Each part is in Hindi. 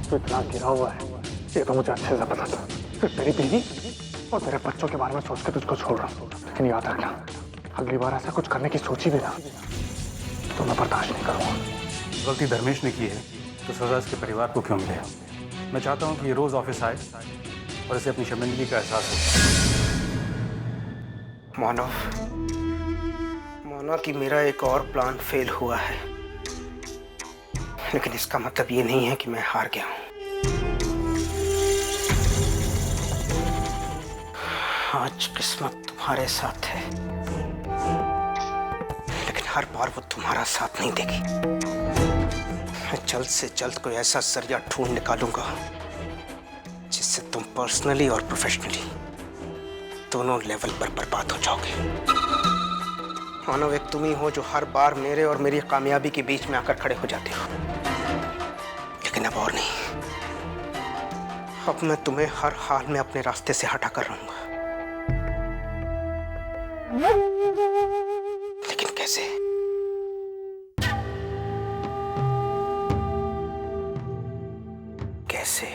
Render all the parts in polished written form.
तो इतना गिरा हुआ है ये तो मुझे अच्छे से पता था। फिर तेरी बीवी और तेरे बच्चों के बारे में सोच के तुझको छोड़ रहा हूँ, लेकिन याद रखना अगली बार ऐसा कुछ करने की सोची भी ना तो मैं बर्दाश्त नहीं करूँगा। गलती धर्मेश ने की है तो सजा इसके परिवार को क्यों मिले? मैं चाहता हूँ कि ये रोज ऑफिस आए और इसे अपनी शर्मिंदगी का एहसास हो। मानो कि मेरा एक और प्लान फेल हुआ है, लेकिन इसका मतलब ये नहीं है कि मैं हार गया हूं। आज किस्मत तुम्हारे साथ है, लेकिन हर बार वो तुम्हारा साथ नहीं देगी। मैं जल्द से जल्द कोई ऐसा जरिया ढूंढ निकालूंगा जिससे तुम पर्सनली और प्रोफेशनली दोनों लेवल पर बर्बाद हो जाओगे। मानो एक तुम ही हो जो हर बार मेरे और मेरी कामयाबी के बीच में आकर खड़े हो जाते हो, लेकिन अब और नहीं। अब मैं तुम्हें हर हाल में अपने रास्ते से हटा कर रहूंगा, लेकिन कैसे? कैसे?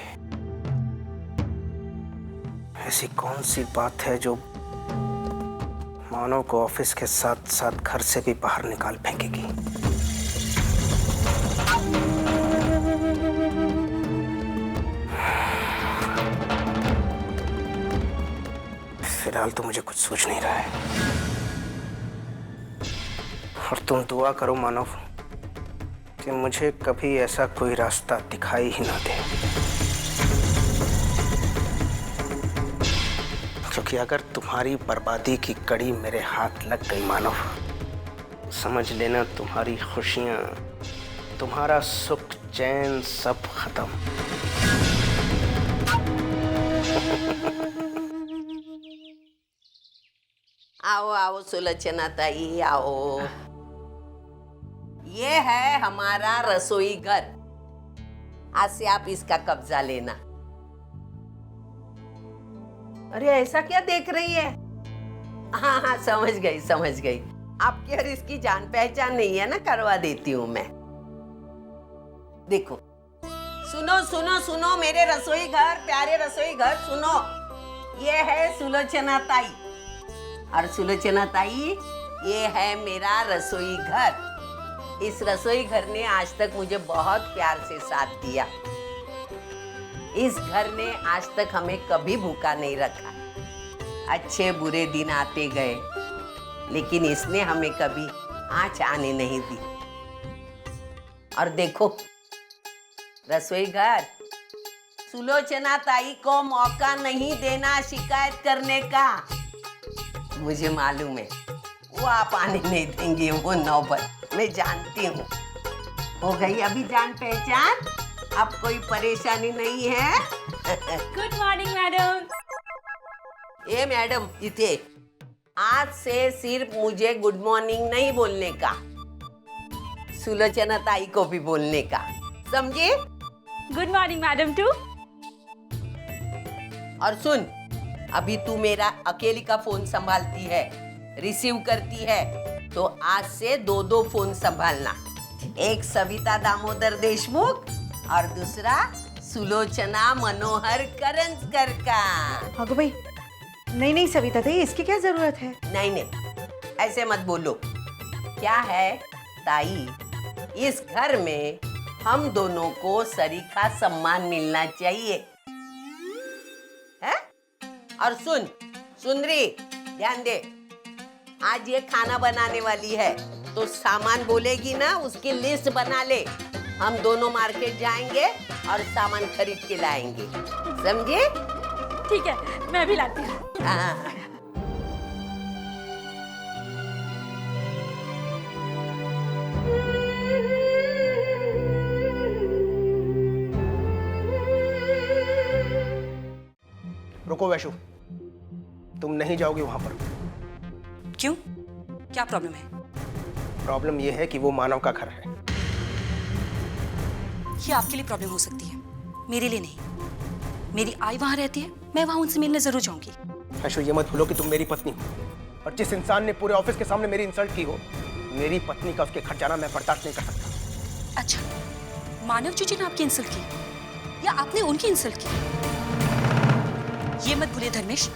ऐसी कौन सी बात है जो मानव को ऑफिस के साथ साथ घर से भी बाहर निकाल फेंकेगी? फिलहाल तो मुझे कुछ सोच नहीं रहा है, और तुम दुआ करो मानव कि मुझे कभी ऐसा कोई रास्ता दिखाई ही ना दे, क्योंकि अगर तुम्हारी बर्बादी की कड़ी मेरे हाथ लग गई मानव, समझ लेना तुम्हारी खुशियां, तुम्हारा सुख चैन सब खत्म। आओ आओ सुलोचना ताई आओ। ये है हमारा रसोई घर, आज से आप इसका कब्जा लेना। अरे ऐसा क्या देख रही है? हाँ हाँ समझ गई। आपकी और इसकी जान पहचान नहीं है ना, करवा देती हूँ मैं। देखो सुनो मेरे रसोई घर, प्यारे रसोई घर सुनो। ये है सुलोचना ताई, और सुलोचना ताई ये है मेरा रसोई घर। इस रसोई घर ने आज तक मुझे बहुत प्यार से साथ दिया। इस घर ने आज तक हमें कभी भूखा नहीं रखा। अच्छे बुरे दिन आते गए, लेकिन इसने हमें कभी आँच आने नहीं दी। और देखो रसोई घर, सुलोचना ताई को मौका नहीं देना शिकायत करने का। मुझे मालूम है वो आप आने नहीं देंगे, वो नौबत मैं जानती हूँ। हो गई अभी जान पहचान, अब कोई परेशानी नहीं है। Good morning madam. ये मैडम इथे आज से सिर्फ मुझे गुड मॉर्निंग नहीं बोलने का, सुलोचना ताई को भी बोलने का, समझे? Good morning madam too. और सुन, अभी तू मेरा अकेली का फोन संभालती है, रिसीव करती है, तो आज से 2 फोन संभालना। एक सविता दामोदर देशमुख और दूसरा सुलोचना मनोहर करंजकर का। अगो भाई, नहीं सविता ताई, इसकी क्या जरूरत है? नहीं ऐसे मत बोलो। क्या है ताई, इस घर में हम दोनों को सरीखा सम्मान मिलना चाहिए, है? और सुन रही, ध्यान दे, आज ये खाना बनाने वाली है, तो सामान बोलेगी ना उसकी लिस्ट बना ले। हम दोनों मार्केट जाएंगे और सामान खरीद के लाएंगे, समझे? ठीक है, मैं भी लाती हूँ। हाँ। रुको वैशु, तुम नहीं जाओगी वहां पर। क्यों? क्या प्रॉब्लम है? प्रॉब्लम यह है कि वो मानव का घर है। ये आपके लिए प्रॉब्लम हो सकती है, मेरे लिए नहीं। मेरी आई वहां रहती है, मैं वहां उनसे मिलने जरूर जाऊंगी। वैशु, ये मत भूलो कि तुम मेरी पत्नी हो, और जिस इंसान ने पूरे ऑफिस के सामने मेरी इंसल्ट की हो, मेरी पत्नी का उसके घर जाना मैं बर्दाश्त नहीं कर सकता। अच्छा, मानव जी ने आपकी इंसल्ट की? या आपने उनकी इंसल्ट की? ये मत भूलिए धर्मेश,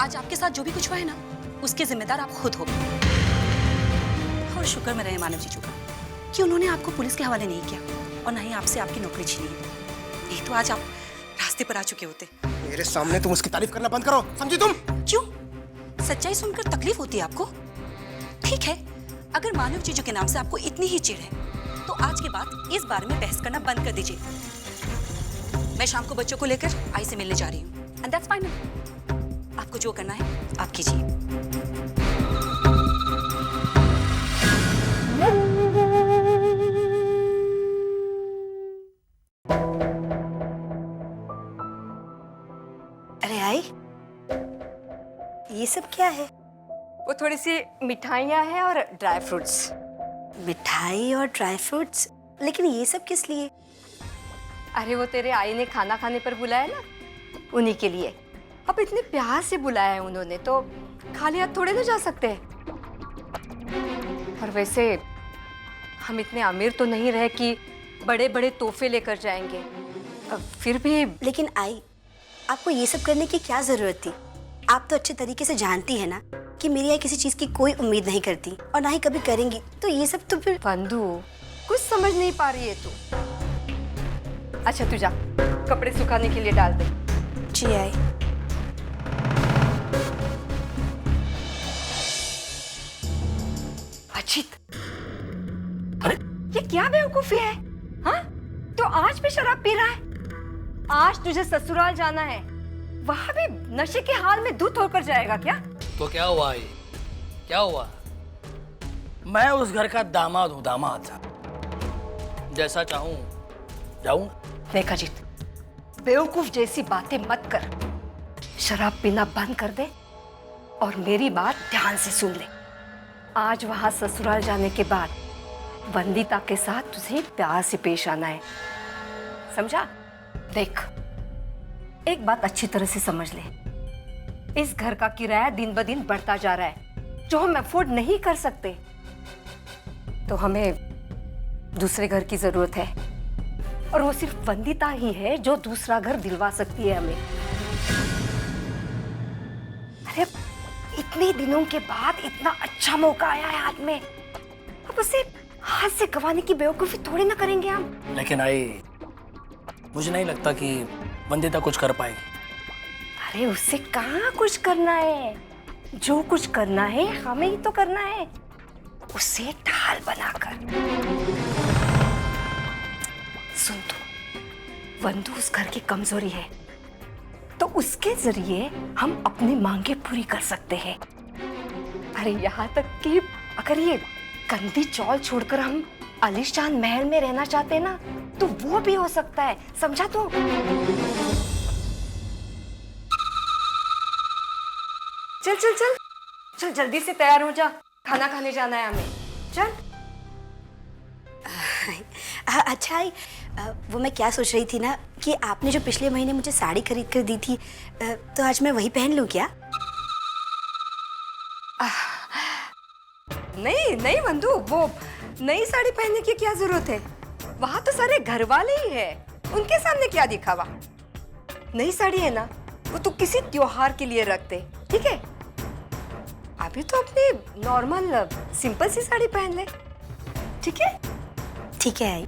आज आपके साथ जो भी कुछ हुआ है ना, उसके जिम्मेदार आप खुद हो। और शुक्र में रहे मानव जीजू का कि उन्होंने आपको पुलिस के हवाले नहीं किया और ना ही आपसे आपकी नौकरी छीनी। नहीं तो आज आप रास्ते पर आ चुके होते। मेरे सामने तुम उसकी तारीफ करना बंद करो, समझी तुम? क्यों? सच्चाई सुनकर तकलीफ होती है आपको? ठीक है, अगर मानव जीजू के नाम से आपको इतनी ही चिढ़ है तो आज के बाद इस बारे में बहस करना बंद कर दीजिए। मैं शाम को बच्चों को लेकर आई से मिलने जा रही हूँ, एंड दैट्स फाइन। आपको जो करना है आप कीजिए। अरे आई, ये सब क्या है? वो थोड़ी सी मिठाइयाँ हैं और ड्राई फ्रूट्स। मिठाई और ड्राई फ्रूट्स, लेकिन ये सब किस लिए? अरे वो तेरे आई ने खाना खाने पर बुलाया ना, उन्हीं के लिए। अब इतने प्यार से बुलाया है उन्होंने, तो खाली हाथ थोड़े ना जा सकते हैं। और वैसे हम इतने अमीर तो नहीं रहे कि बड़े बड़े तोहफे लेकर जाएंगे। अब फिर भी लेकिन आई, आपको ये सब करने की क्या जरूरत थी? आप तो अच्छे तरीके से जानती है ना कि मेरी आई किसी चीज की कोई उम्मीद नहीं करती और ना ही कभी करेंगी, तो ये सब तो फिर। बंधु, कुछ समझ नहीं पा रही है तू। अच्छा तू जा, कपड़े सुखाने के लिए डाल दे। जी आई। अचित, अरे ये क्या बेवकूफी है? हाँ, तो आज भी शराब पी रहा है? आज तुझे ससुराल जाना है, वहां भी नशे के हाल में दूध होकर जाएगा क्या? तो क्या हुआ ये? क्या हुआ? मैं उस घर का दामाद हूँ, दामाद। जैसा चाहूँ जाऊँ। देख अजित, बेवकूफ जैसी बातें मत कर। शराब पीना बंद कर दे और मेरी बात ध्यान से सुन ले। आज वहां ससुराल जाने के बाद वंदिता के साथ तुझे प्यार से पेश आना है, समझा? देख, एक बात अच्छी तरह से समझ ले, इस घर का किराया दिन ब दिन बढ़ता जा रहा है, जो हम अफोर्ड नहीं कर सकते। तो हमें दूसरे घर की जरूरत है, और वो सिर्फ वंदिता ही है जो दूसरा घर दिलवा सकती है हमें। अरे इतने दिनों के बाद इतना अच्छा मौका आया है हाथ में, अब उसे हाथ से गंवाने की बेवकूफी थोड़ी ना करेंगे हम। लेकिन आई, मुझे नहीं लगता कि वंदिता कुछ कर पाएगी। अरे उससे कहाँ कुछ करना है? जो कुछ करना है हमें ही तो करना है, उसे ढाल बनाकर। सुन तो, वंदु उस घर की कमजोरी है, तो उसके जरिए हम अपनी मांगे पूरी कर सकते हैं। अरे यहाँ तक कि अगर ये गंदी चौल छोड़कर हम आलीशान महल में रहना चाहते हैं ना, तो वो भी हो सकता है, समझा तू? चल चल चल चल, जल्दी से तैयार हो जा, खाना खाने जाना है हमें। चल। अच्छा आई, वो मैं क्या सोच रही थी ना कि आपने जो पिछले महीने मुझे साड़ी खरीद कर दी थी, तो आज मैं वही पहन लूं क्या? नहीं नहीं बंधु, वो नई साड़ी पहनने की क्या जरूरत है? वहां तो सारे घर वाले ही है, उनके सामने क्या दिखावा? नई साड़ी है ना, वो तो किसी त्योहार के लिए रखते, ठीक है? अभी तो अपनी नॉर्मल सिंपल सी साड़ी पहन ले, ठीक है? ठीक है आई।